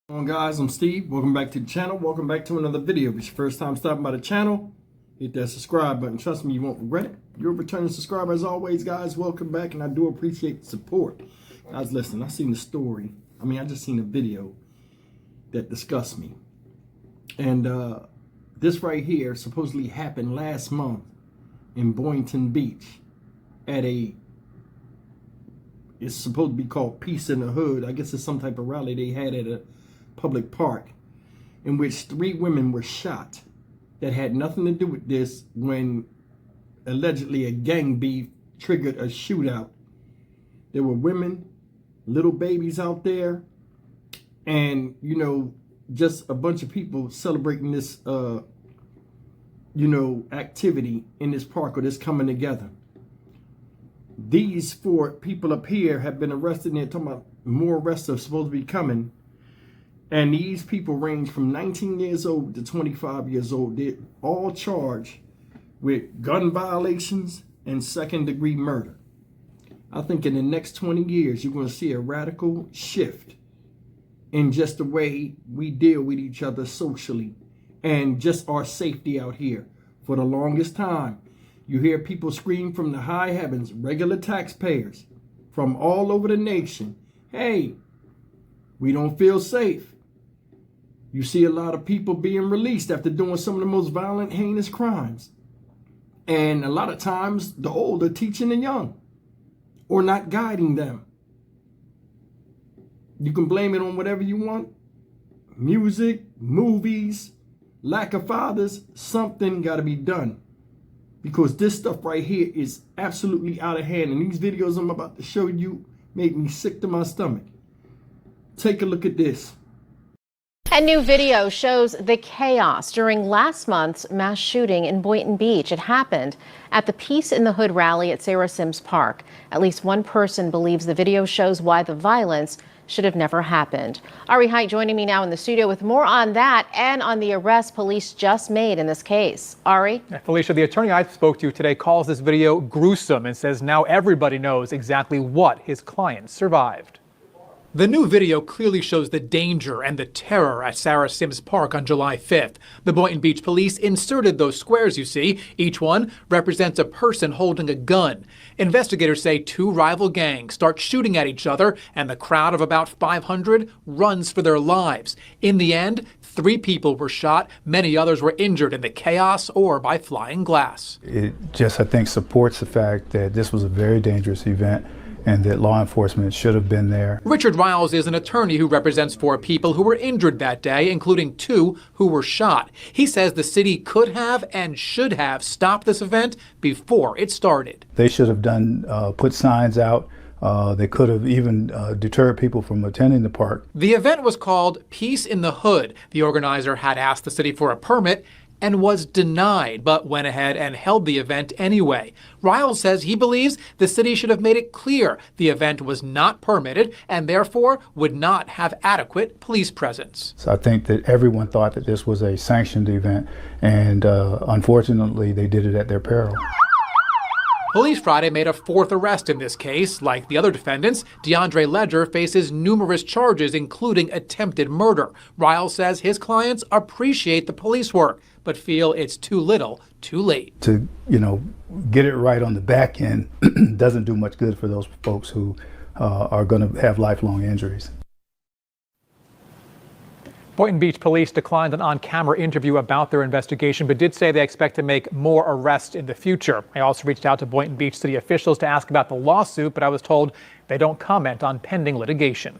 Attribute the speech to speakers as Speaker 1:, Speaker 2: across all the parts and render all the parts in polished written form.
Speaker 1: Hello guys, I'm Steve. Welcome back to the channel. Welcome back to another video. If it's your first time stopping by the channel, hit that subscribe button. Trust me, you won't regret it. You're a returning subscriber as always, guys. Welcome back, and I do appreciate the support. Guys, listen, I seen the story. I just seen a video that disgusts me. And this right here supposedly happened last month in Boynton Beach at it's supposed to be called Peace in the Hood. I guess it's some type of rally they had at a public park, in which 3 women were shot that had nothing to do with this, when allegedly a gang beef triggered a shootout. There were women, little babies out there, and just a bunch of people celebrating this activity in this park, or this coming together. These 4 people up here have been arrested, and they're talking about more arrests are supposed to be coming. And these people range from 19 years old to 25 years old. They're all charged with gun violations and second-degree murder. I think in the next 20 years, you're going to see a radical shift in just the way we deal with each other socially and just our safety out here. For the longest time, you hear people scream from the high heavens, regular taxpayers from all over the nation, hey, we don't feel safe. You see a lot of people being released after doing some of the most violent, heinous crimes. And a lot of times, the old are teaching the young or not guiding them. You can blame it on whatever you want. Music, movies, lack of fathers. Something got to be done. Because this stuff right here is absolutely out of hand. And these videos I'm about to show you make me sick to my stomach. Take a look at this.
Speaker 2: A new video shows the chaos during last month's mass shooting in Boynton Beach. It happened at the Peace in the Hood rally at Sarah Sims Park. At least one person believes the video shows why the violence should have never happened. Ari Height joining me now in the studio with more on that and on the arrest police just made in this case. Ari?
Speaker 3: Felicia, the attorney I spoke to today calls this video gruesome and says now everybody knows exactly what his client survived. The new video clearly shows the danger and the terror at Sarah Sims Park on July 5th. The Boynton Beach police inserted those squares you see. Each one represents a person holding a gun. Investigators say 2 rival gangs start shooting at each other, and the crowd of about 500 runs for their lives. In the end, 3 people were shot. Many others were injured in the chaos or by flying glass.
Speaker 4: It just, I think, supports the fact that this was a very dangerous event, and that law enforcement should have been there.
Speaker 3: Richard Riles is an attorney who represents 4 people who were injured that day, including 2 who were shot. He says the city could have and should have stopped this event before it started.
Speaker 4: They should have put signs out. They could have even deterred people from attending the park.
Speaker 3: The event was called Peace in the Hood. The organizer had asked the city for a permit and was denied, but went ahead and held the event anyway. Riles says he believes the city should have made it clear the event was not permitted and therefore would not have adequate police presence.
Speaker 4: So I think that everyone thought that this was a sanctioned event, and unfortunately they did it at their peril.
Speaker 3: Police Friday made a 4th arrest in this case. Like the other defendants, DeAndre Ledger faces numerous charges, including attempted murder. Riles says his clients appreciate the police work, but feel it's too little, too late.
Speaker 4: To, get it right on the back end doesn't do much good for those folks who are going to have lifelong injuries.
Speaker 3: Boynton Beach police declined an on-camera interview about their investigation, but did say they expect to make more arrests in the future. I also reached out to Boynton Beach city officials to ask about the lawsuit, but I was told they don't comment on pending litigation.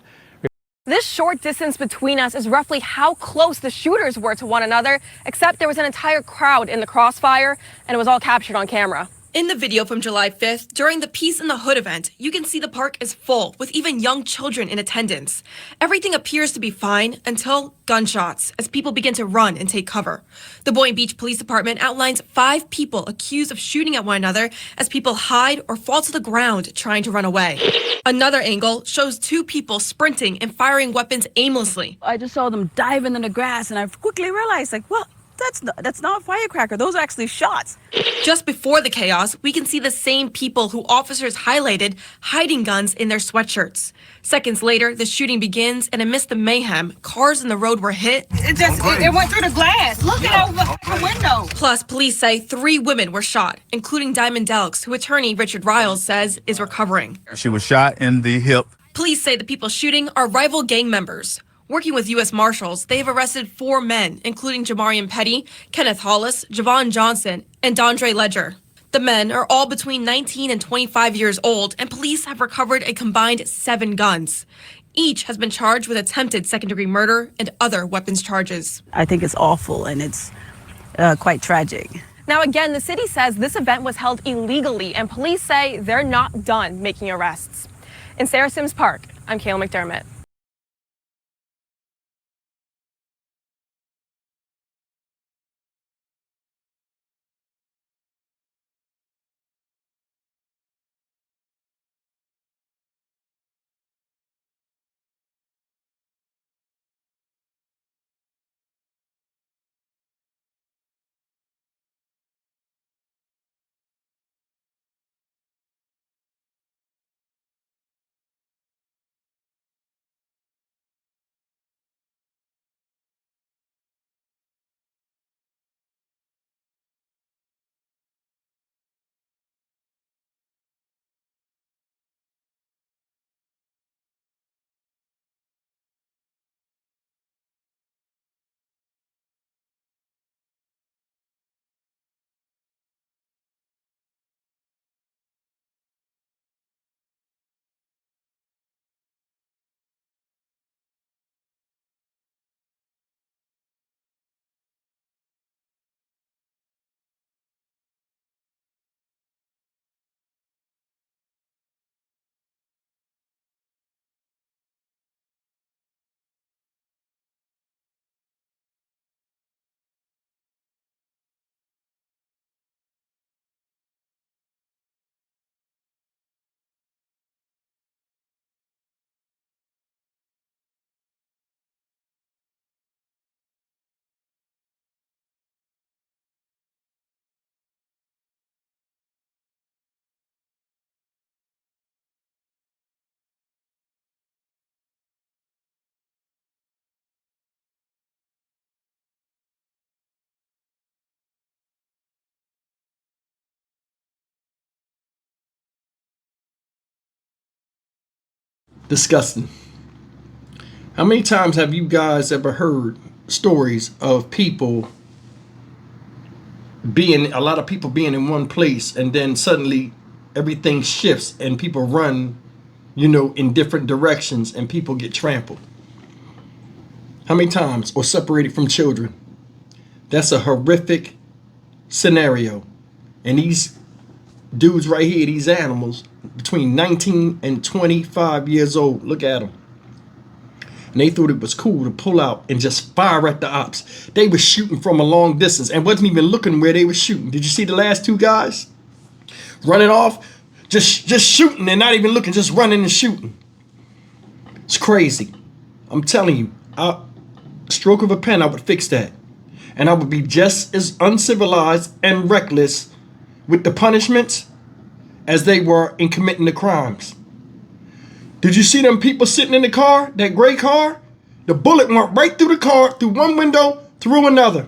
Speaker 5: This short distance between us is roughly how close the shooters were to one another, except there was an entire crowd in the crossfire, and it was all captured on camera.
Speaker 6: In the video from July 5th, during the Peace in the Hood event, you can see the park is full, with even young children in attendance. Everything appears to be fine until gunshots, as people begin to run and take cover. The Boynton Beach Police Department outlines 5 people accused of shooting at one another as people hide or fall to the ground trying to run away. Another angle shows 2 people sprinting and firing weapons aimlessly.
Speaker 7: I just saw them diving in the grass, and I quickly realized, well,
Speaker 5: That's not a firecracker. Those are actually shots.
Speaker 6: Just before the chaos, we can see the same people who officers highlighted hiding guns in their sweatshirts. Seconds later, the shooting begins, and amidst the mayhem, cars in the road were hit.
Speaker 5: It went through the glass. Look at the window.
Speaker 6: Plus, police say 3 women were shot, including Diamond Delks, who attorney Richard Riles says is recovering.
Speaker 7: She was shot in the hip.
Speaker 6: Police say the people shooting are rival gang members. Working with U.S. Marshals, they have arrested 4 men, including Jamarian Petty, Kenneth Hollis, Javon Johnson, and Dondre Ledger. The men are all between 19 and 25 years old, and police have recovered a combined 7 guns. Each has been charged with attempted second-degree murder and other weapons charges.
Speaker 8: I think it's awful, and it's quite tragic.
Speaker 5: Now, again, the city says this event was held illegally, and police say they're not done making arrests. In Sarah Sims Park, I'm Kayla McDermott.
Speaker 1: Disgusting. How many times have you guys ever heard stories of people a lot of people being in one place, and then suddenly everything shifts and people run, in different directions, and people get trampled? How many times? Or separated from children? That's a horrific scenario. And these dudes right here, these animals, between 19 and 25 years old, look at them. And they thought it was cool to pull out and just fire at the ops. They were shooting from a long distance and wasn't even looking where they were shooting. Did you see the last 2 guys running off? Just shooting and not even looking, just running and shooting. It's crazy. I'm telling you, stroke of a pen, I would fix that. And I would be just as uncivilized and reckless with the punishments as they were in committing the crimes. Did you see them people sitting in the car, that gray car? The bullet went right through the car, through one window, through another.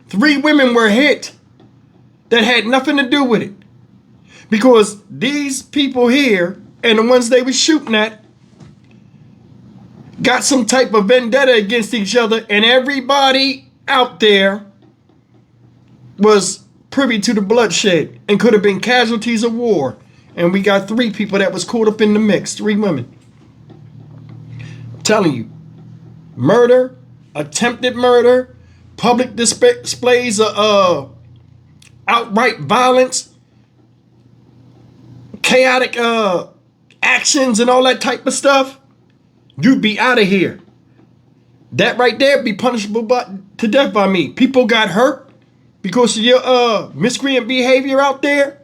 Speaker 1: 3 women were hit that had nothing to do with it. Because these people here and the ones they were shooting at got some type of vendetta against each other, and everybody out there was privy to the bloodshed and could have been casualties of war. And we got 3 people that was caught up in the mix, 3 women. I'm telling you, murder, attempted murder, public displays of outright violence, chaotic actions and all that type of stuff, you'd be out of here. That right there be punishable to death by me. People got hurt because of your miscreant behavior out there.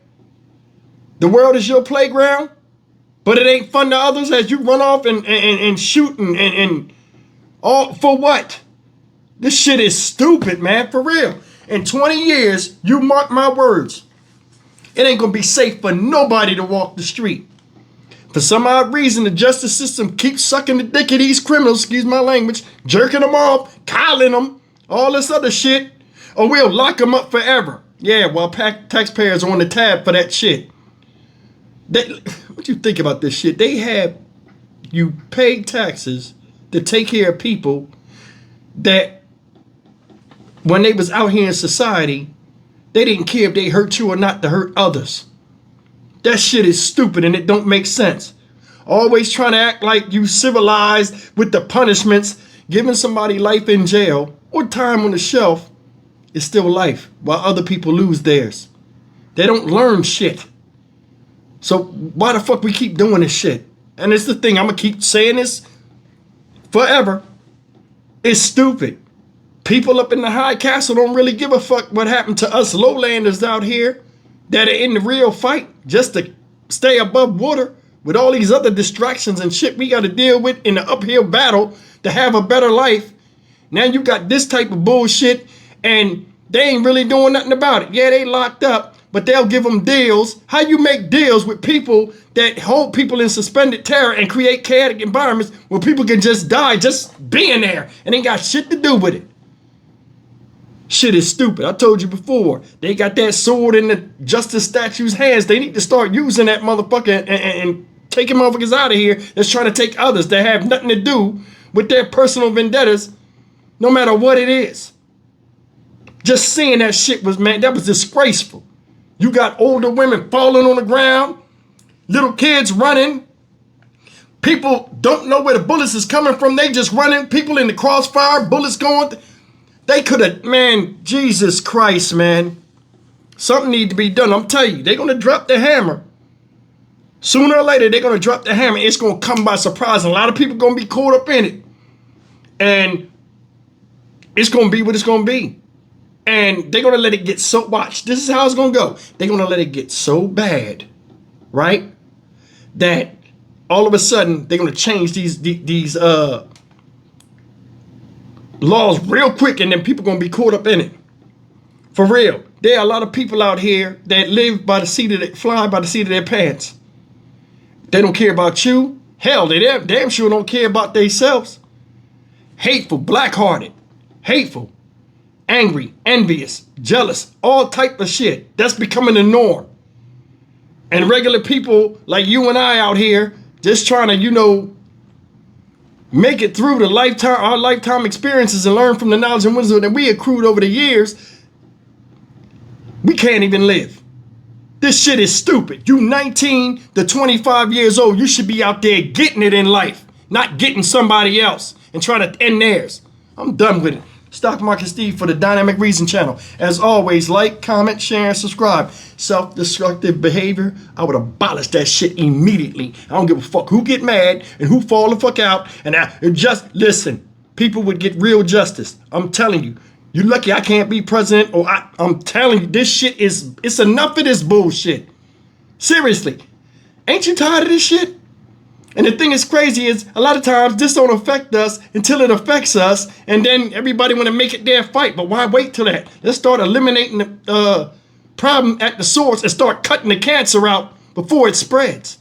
Speaker 1: The world is your playground, but it ain't fun to others as you run off and shoot and all for what? This shit is stupid, man, for real. In 20 years, you mark my words, it ain't gonna be safe for nobody to walk the street. For some odd reason, the justice system keeps sucking the dick of these criminals, excuse my language, jerking them off, coddling them, all this other shit, or we'll lock them up forever. Yeah, while taxpayers are on the tab for that shit. What you think about this shit? They have you pay taxes to take care of people that when they was out here in society, they didn't care if they hurt you or not to hurt others. That shit is stupid and it don't make sense. Always trying to act like you civilized with the punishments. Giving somebody life in jail or time on the shelf is still life while other people lose theirs. They don't learn shit. So why the fuck we keep doing this shit? And it's the thing, I'm gonna keep saying this forever. It's stupid. People up in the high castle don't really give a fuck what happened to us lowlanders out here that are in the real fight just to stay above water with all these other distractions and shit we got to deal with in the uphill battle to have a better life. Now you got this type of bullshit and they ain't really doing nothing about it. Yeah, they locked up, but they'll give them deals. How you make deals with people that hold people in suspended terror and create chaotic environments where people can just die just being there and ain't got shit to do with it? Shit is stupid. I told you before, they got that sword in the justice statue's hands. They need to start using that motherfucker and taking motherfuckers out of here that's trying to take others that have nothing to do with their personal vendettas, no matter what it is. Just seeing that shit was, man, that was disgraceful. You got older women falling on the ground, little kids running. People don't know where the bullets is coming from. They just running. People in the crossfire, bullets going. They could have, man, Jesus Christ, man. Something need to be done. I'm telling you, they're going to drop the hammer. Sooner or later, they're going to drop the hammer. It's going to come by surprise. And a lot of people going to be caught up in it. And it's going to be what it's going to be. And they're going to let it get so, watch, this is how it's going to go. They're going to let it get so bad, right? That all of a sudden, they're going to change these laws real quick, and then people gonna be caught up in it. For real. There are a lot of people out here that live by the seat of their, fly by the seat of their pants. They don't care about you. Hell, they damn sure don't care about themselves. Hateful, black-hearted, hateful, angry, envious, jealous, all type of shit. That's becoming the norm. And regular people like you and I out here just trying to, you know, make it through our lifetime experiences and learn from the knowledge and wisdom that we accrued over the years, we can't even live. This shit is stupid. You 19 to 25 years old, you should be out there getting it in life, not getting somebody else and trying to end theirs. I'm done with it. Stock Market Steve for the Dynamic Reason channel. As always, like, comment, share, and subscribe. Self-destructive behavior, I would abolish that shit immediately. I don't give a fuck who get mad and who fall the fuck out. And just listen, people would get real justice. I'm telling you, you're lucky I can't be president, or I'm telling you, this shit is, it's enough of this bullshit. Seriously, ain't you tired of this shit? And the thing is crazy is a lot of times this don't affect us until it affects us, and then everybody want to make it their fight. But why wait till that? Let's start eliminating the problem at the source and start cutting the cancer out before it spreads.